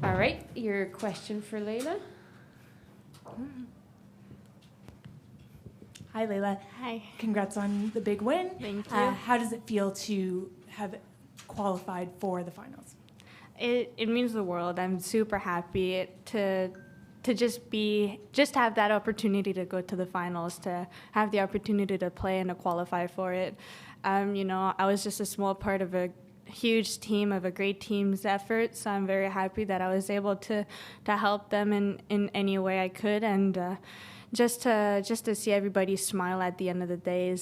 All right, your question for Lelyah. Hi, Lelyah. Hi. Congrats on the big win. Thank you. How does it feel to have qualified for the finals? It means the world. I'm super happy to just have that opportunity to go to the finals, to have the opportunity to play and to qualify for it. I was just a small part of a huge team, of a great team's effort, so I'm very happy that I was able to help them in any way I could, and just to see everybody smile at the end of the day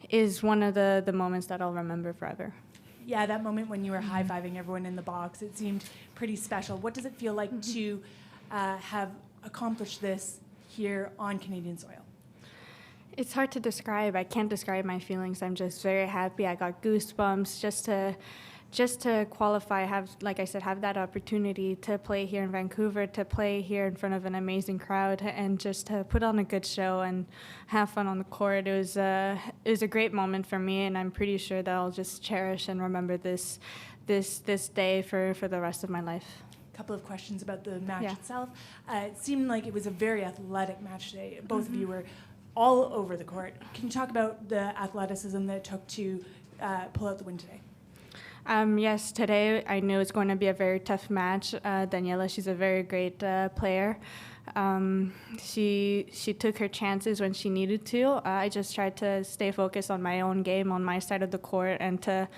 is one of the moments that I'll remember forever. Yeah, that moment when you were high-fiving everyone in the box, it seemed pretty special. What does it feel like to have accomplished this here on Canadian soil? It's hard to describe. I can't describe my feelings. I'm just very happy. I got goosebumps just to qualify, like I said, have that opportunity to play here in Vancouver, to play here in front of an amazing crowd, and just to put on a good show and have fun on the court. It was a great moment for me, and I'm pretty sure that I'll just cherish and remember this day for the rest of my life. Couple of questions about the match itself. It seemed like it was a very athletic match today. Both of you were all over the court. Can you talk about the athleticism that it took to pull out the win today? Yes, today I knew it's going to be a very tough match. Daniela, she's a very great player. She took her chances when she needed to. I just tried to stay focused on my own game, on my side of the court, and to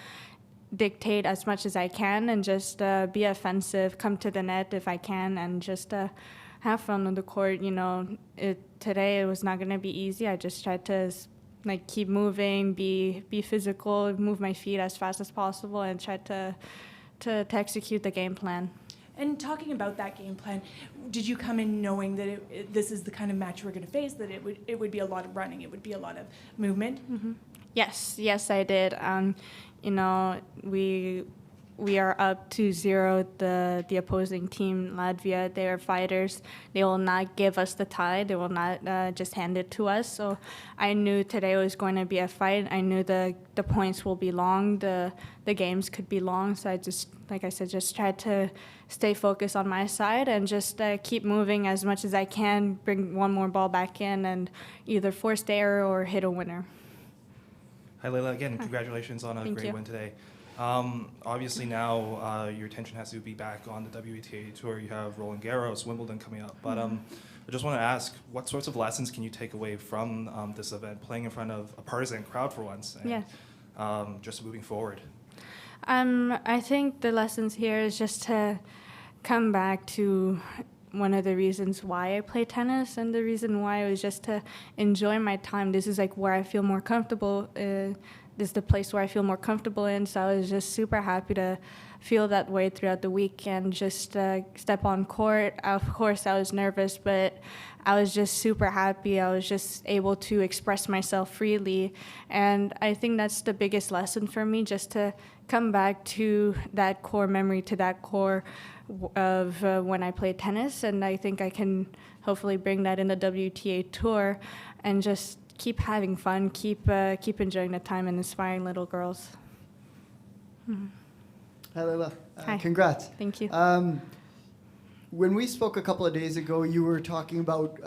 dictate as much as I can, and just be offensive, come to the net if I can, and just have fun on the court. Today it was not going to be easy. I just tried to keep moving, be physical, move my feet as fast as possible, and try to execute the game plan. And talking about that game plan, did you come in knowing that this is the kind of match we're going to face, that it would be a lot of running, it would be a lot of movement? Mm-hmm. Yes, I did. We are up 2-0. The opposing team, Latvia, they are fighters. They will not give us the tie. They will not just hand it to us. So I knew today was going to be a fight. I knew the points will be long. The games could be long. So I just, like I said, just tried to stay focused on my side and just keep moving as much as I can, bring one more ball back in, and either force the error or hit a winner. Hi, Lelyah. Again, congratulations on a great win today. Obviously now your attention has to be back on the WTA Tour. You have Roland Garros, Wimbledon coming up. But I just want to ask, what sorts of lessons can you take away from this event, playing in front of a partisan crowd for once, and just moving forward? I think the lessons here is just to come back to one of the reasons why I play tennis, and the reason why was just to enjoy my time. This is where I feel more comfortable. This is the place where I feel more comfortable in, so I was just super happy to feel that way throughout the week and just step on court. Of course, I was nervous, but I was just super happy. I was just able to express myself freely, and I think that's the biggest lesson for me, just to come back to that core memory, to that core of when I played tennis, and I think I can hopefully bring that in the WTA Tour and just keep having fun, keep enjoying the time and inspiring little girls. Hi, Lelyah. Hi. Congrats. Thank you. When we spoke a couple of days ago, you were talking about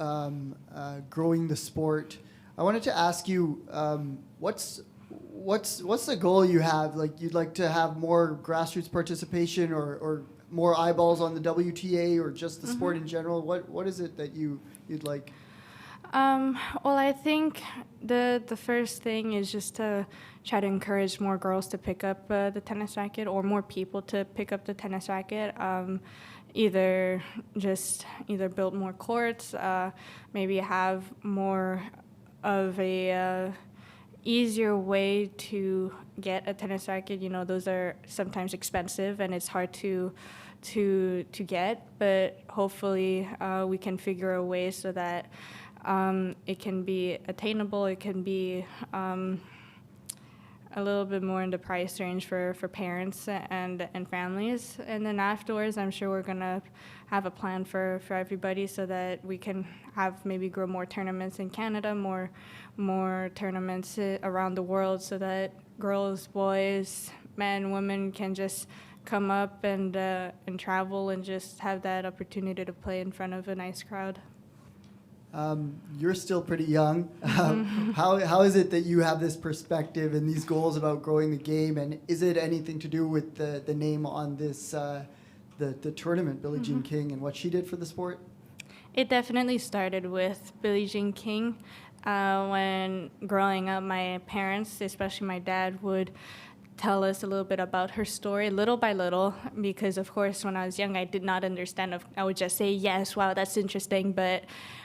growing the sport. I wanted to ask you, what's the goal you have? You'd like to have more grassroots participation, or more eyeballs on the WTA, or just the sport in general? What is it that you'd like? Well, I think the first thing is just to try to encourage more girls to pick up the tennis racket, or more people to pick up the tennis racket. Either build more courts, maybe have more of a easier way to get a tennis racket. Those are sometimes expensive and it's hard to get, but hopefully we can figure a way so that it can be attainable. It can be a little bit more in the price range for parents and families. And then afterwards, I'm sure we're going to have a plan for everybody so that we can have maybe grow more tournaments in Canada, more tournaments around the world, so that girls, boys, men, women can just come up and travel and just have that opportunity to play in front of a nice crowd. You're still pretty young. How is it that you have this perspective and these goals about growing the game? And is it anything to do with the name on this the tournament, Billie Jean King, and what she did for the sport? It definitely started with Billie Jean King. When growing up, my parents, especially my dad, would tell us a little bit about her story, little by little, because of course when I was young I did not understand. I would just say, yes, wow, that's interesting, but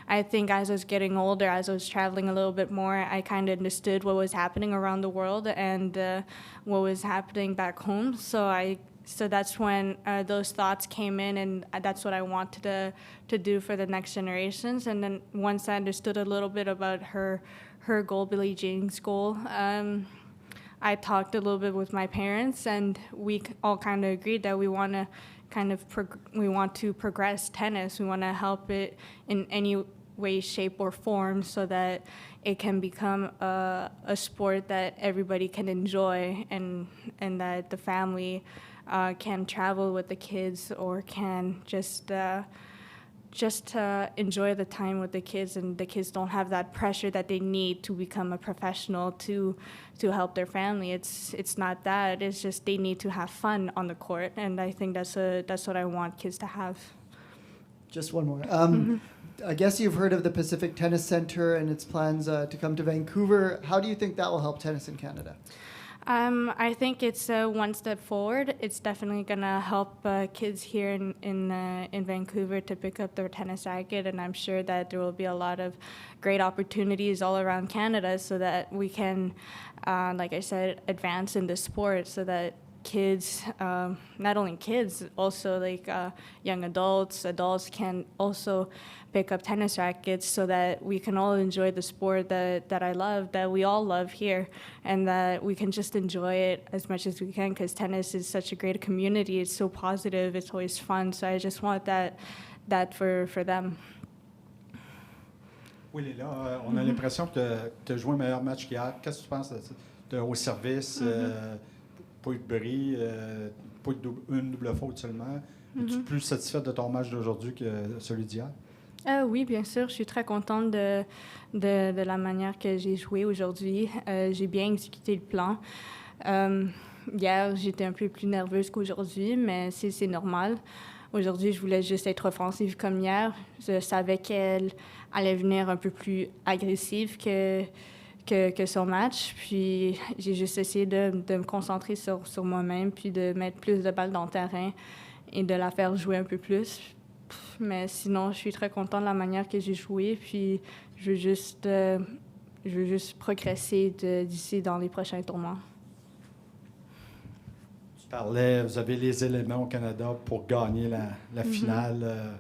I think as I was getting older, as I was traveling a little bit more, I kind of understood what was happening around the world and what was happening back home. So that's when those thoughts came in, and that's what I wanted to do for the next generations. And then once I understood a little bit about her goal, Billie Jean's goal, I talked a little bit with my parents, and we all kind of agreed that we want to progress tennis. We want to help it in any way, shape, or form so that it can become a sport that everybody can enjoy, and that the family can travel with the kids or can just enjoy the time with the kids, and the kids don't have that pressure that they need to become a professional to help their family. It's not that. It's just they need to have fun on the court, and I think that's what I want kids to have. Just one more. I guess you've heard of the Pacific Tennis Center and its plans to come to Vancouver. How do you think that will help tennis in Canada? I think it's one step forward. It's definitely going to help kids here in Vancouver to pick up their tennis racket, and I'm sure that there will be a lot of great opportunities all around Canada so that we can, like I said, advance in the sport so that kids, not only kids, also like young adults can also pick up tennis rackets so that we can all enjoy the sport that I love, that we all love here, and that we can just enjoy it as much as we can, because tennis is such a great community. It's so positive. It's always fun. So I just want that for them. Oui, Lelyah, on a l'impression que tu as joué un meilleur match qu'hier. Qu'est-ce que tu penses au service? Pas eu de bris, pas eu une double faute seulement. Es-tu plus satisfaite de ton match d'aujourd'hui que celui d'hier? Oui, bien sûr. Je suis très contente de la manière que j'ai joué aujourd'hui. J'ai bien exécuté le plan. Hier, j'étais un peu plus nerveuse qu'aujourd'hui, mais c'est normal. Aujourd'hui, je voulais juste être offensive comme hier. Je savais qu'elle allait venir un peu plus agressive que son match. Puis j'ai juste essayé de me concentrer sur moi-même, puis de mettre plus de balles dans le terrain et de la faire jouer un peu plus. Mais sinon, je suis très contente de la manière que j'ai joué. Puis je veux juste progresser d'ici dans les prochains tournois. Tu parlais, vous avez les éléments au Canada pour gagner la finale.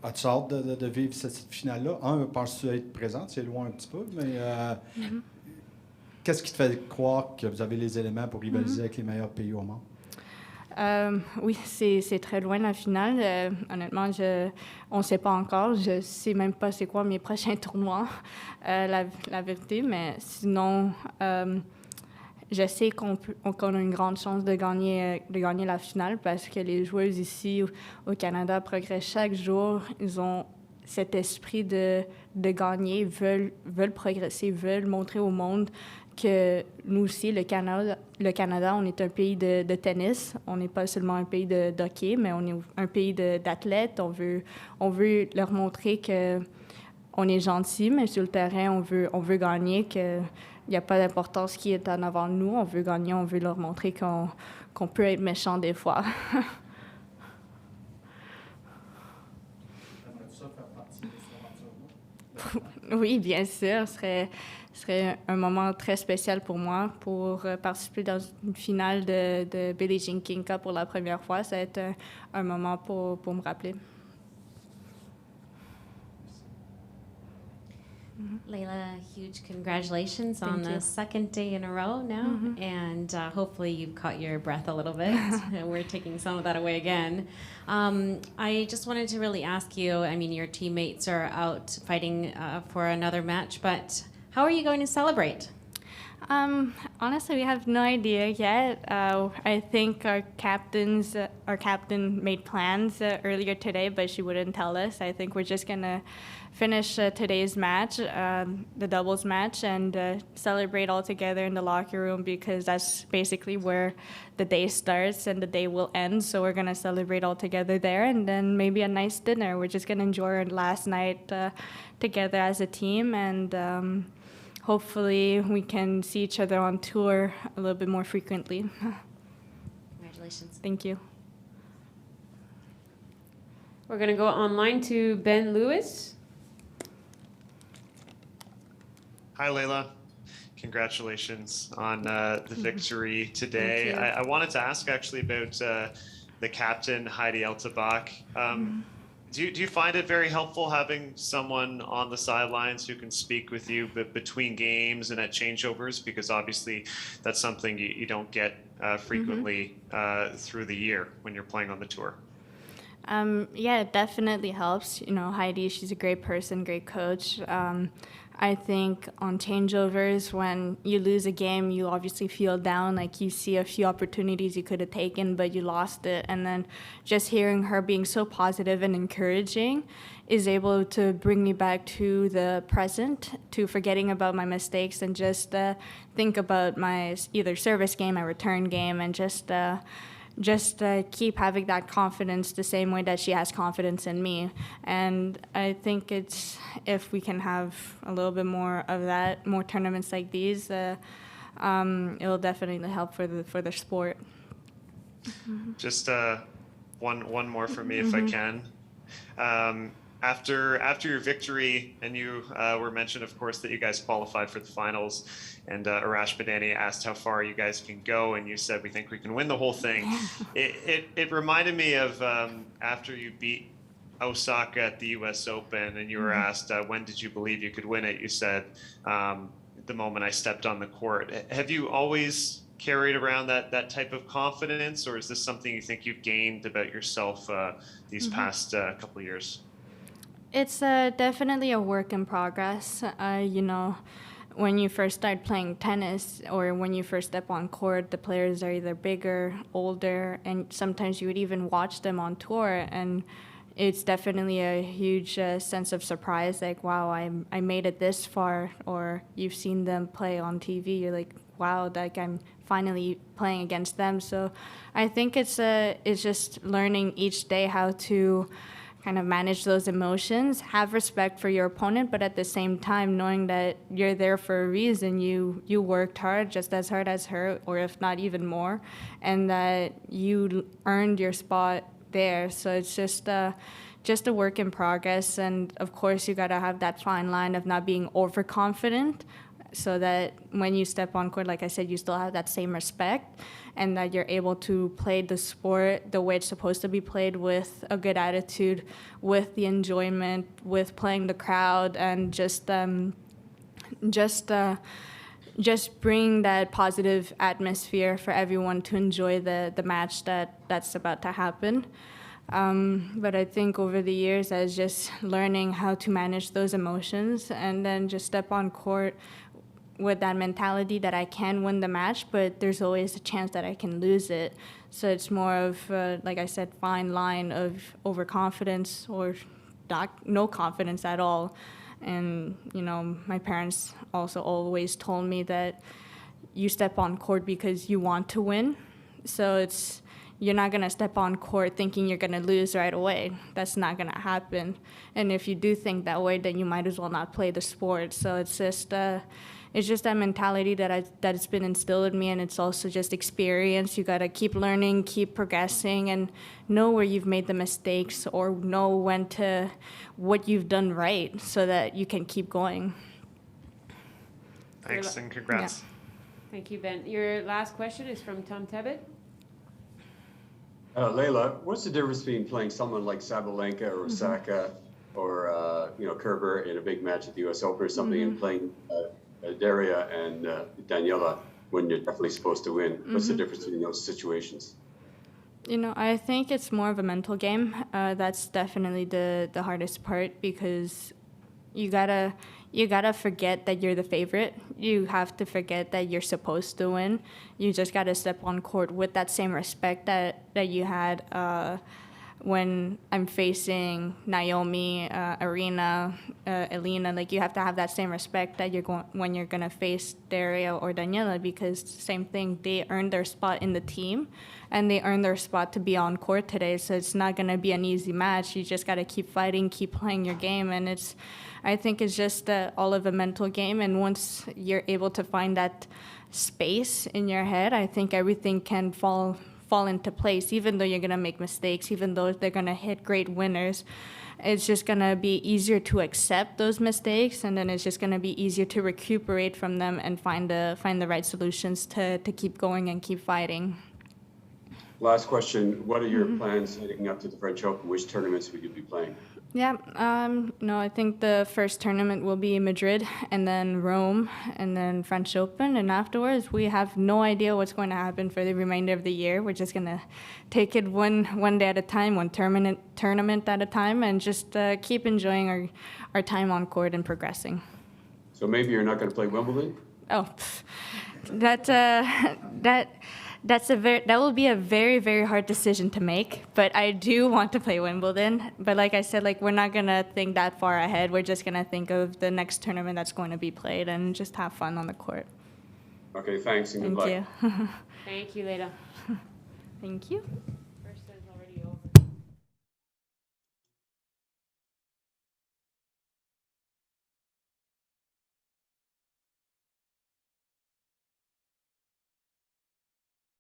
As-tu hâte de vivre cette finale-là? Penses-tu être présente? C'est loin un petit peu, mais qu'est-ce qui te fait croire que vous avez les éléments pour rivaliser avec les meilleurs pays au monde? Oui, c'est très loin la finale. Honnêtement, on ne sait pas encore. Je ne sais même pas c'est quoi mes prochains tournois, la vérité. Mais sinon, je sais qu'on a une grande chance de gagner la finale parce que les joueuses ici au Canada progressent chaque jour. Ils ont cet esprit de gagner, veulent progresser, veulent montrer au monde que nous aussi, le Canada, on est un pays de tennis. On n'est pas seulement un pays de hockey, mais on est un pays d'athlètes. On veut leur montrer qu'on est gentil, mais sur le terrain, on veut gagner, qu'il n'y a pas d'importance qui est en avant de nous. On veut gagner, on veut leur montrer qu'on peut être méchant des fois. Aimerais-tu ça faire partie de cette aventure-là? Oui, bien sûr. Ce serait un moment très spécial pour moi pour participer dans une finale de Billie Jean King Cup pour la première fois. Ça va être un moment pour me rappeler. Lelyah, huge congratulations Thank on you. the second day in a row now, and hopefully you've caught your breath a little bit. We're taking some of that away again. I just wanted to really ask you, I mean, your teammates are out fighting for another match, but how are you going to celebrate? Honestly, we have no idea yet. I think our captain made plans earlier today, but she wouldn't tell us. I think we're just gonna finish today's match, the doubles match, and celebrate all together in the locker room because that's basically where the day starts and the day will end. So we're gonna celebrate all together there, and then maybe a nice dinner. We're just gonna enjoy our last night together as a team, and hopefully we can see each other on tour a little bit more frequently. Congratulations. Thank you. We're going to go online to Ben Lewis. Hi, Lelyah. Congratulations on the victory today. Thank you. I wanted to ask actually about the captain, Heidi Elterbach. Do you find it very helpful having someone on the sidelines who can speak with you between games and at changeovers? Because obviously that's something you don't get frequently through the year when you're playing on the tour. Yeah, it definitely helps. You know, Heidi, she's a great person, great coach. I think on changeovers, when you lose a game, you obviously feel down, like you see a few opportunities you could have taken, but you lost it. And then just hearing her being so positive and encouraging is able to bring me back to the present, to forgetting about my mistakes and just think about my either service game, my return game, and just keep having that confidence the same way that she has confidence in me. And I think it's, if we can have a little bit more of that, more tournaments like these, it'll definitely help for the sport. Just one more for me, if I can. After your victory, and you were mentioned, of course, that you guys qualified for the finals, and Arash Badani asked how far you guys can go, and you said, we think we can win the whole thing. It reminded me of after you beat Osaka at the US Open, and you were asked, when did you believe you could win it? You said, the moment I stepped on the court. Have you always carried around that type of confidence, or is this something you think you've gained about yourself these past couple of years? It's definitely a work in progress. You know, when you first start playing tennis or when you first step on court, the players are either bigger, older, and sometimes you would even watch them on tour. And it's definitely a huge sense of surprise, like, wow, I made it this far. Or you've seen them play on TV, you're like, wow, like I'm finally playing against them. So I think it's just learning each day how to kind of manage those emotions, have respect for your opponent, but at the same time knowing that you're there for a reason. You worked hard, just as hard as her, or if not even more, and that you earned your spot there. So it's just a work in progress, and of course you gotta have that fine line of not being overconfident, so that when you step on court, like I said, you still have that same respect, and that you're able to play the sport the way it's supposed to be played, with a good attitude, with the enjoyment, with playing the crowd, and just bring that positive atmosphere for everyone to enjoy the match that's about to happen. But I think over the years, I was just learning how to manage those emotions, and then just step on court with that mentality that I can win the match, but there's always a chance that I can lose it. So it's more of, like I said, fine line of overconfidence or no confidence at all. And, you know, my parents also always told me that you step on court because you want to win. So you're not going to step on court thinking you're going to lose right away. That's not going to happen. And if you do think that way, then you might as well not play the sport. So it's just that mentality that's been instilled in me, and it's also just experience. You got to keep learning, keep progressing, and know where you've made the mistakes, or know what you've done right, so that you can keep going. Thanks, and congrats. Yeah. Thank you, Ben. Your last question is from Tom Tebbett. Lelyah, what's the difference between playing someone like Sabalenka or Osaka or Kerber in a big match at the U.S. Open or something, and playing Daria and Daniela when you're definitely supposed to win? What's the difference between those situations? You know, I think it's more of a mental game. That's definitely the hardest part, because you gotta forget that you're the favorite. You have to forget that you're supposed to win. You just gotta step on court with that same respect that you had when I'm facing Naomi, Arena, Elena. Like, you have to have that same respect that when you're gonna face Daria or Daniela, because same thing, they earned their spot in the team and they earned their spot to be on court today. So it's not gonna be an easy match. You just gotta keep fighting, keep playing your game, and I think it's just all of a mental game. And once you're able to find that space in your head, I think everything can fall into place. Even though you're going to make mistakes, even though they're going to hit great winners, it's just going to be easier to accept those mistakes, and then it's just going to be easier to recuperate from them and find the right solutions to keep going and keep fighting. Last question. What are your plans heading up to the French Open? Which tournaments will you be playing? Yeah, no, I think the first tournament will be Madrid, and then Rome, and then French Open, and afterwards we have no idea what's going to happen for the remainder of the year. We're just gonna take it one day at a time, one tournament at a time, and just keep enjoying our time on court and progressing. So maybe you're not going to play Wimbledon? Oh, that will be a very, very hard decision to make, but I do want to play Wimbledon. But like I said, like, we're not gonna think that far ahead. We're just gonna think of the next tournament that's going to be played and just have fun on the court. Okay, thanks and good luck. Thank you. Thank you, Lelyah. Thank you.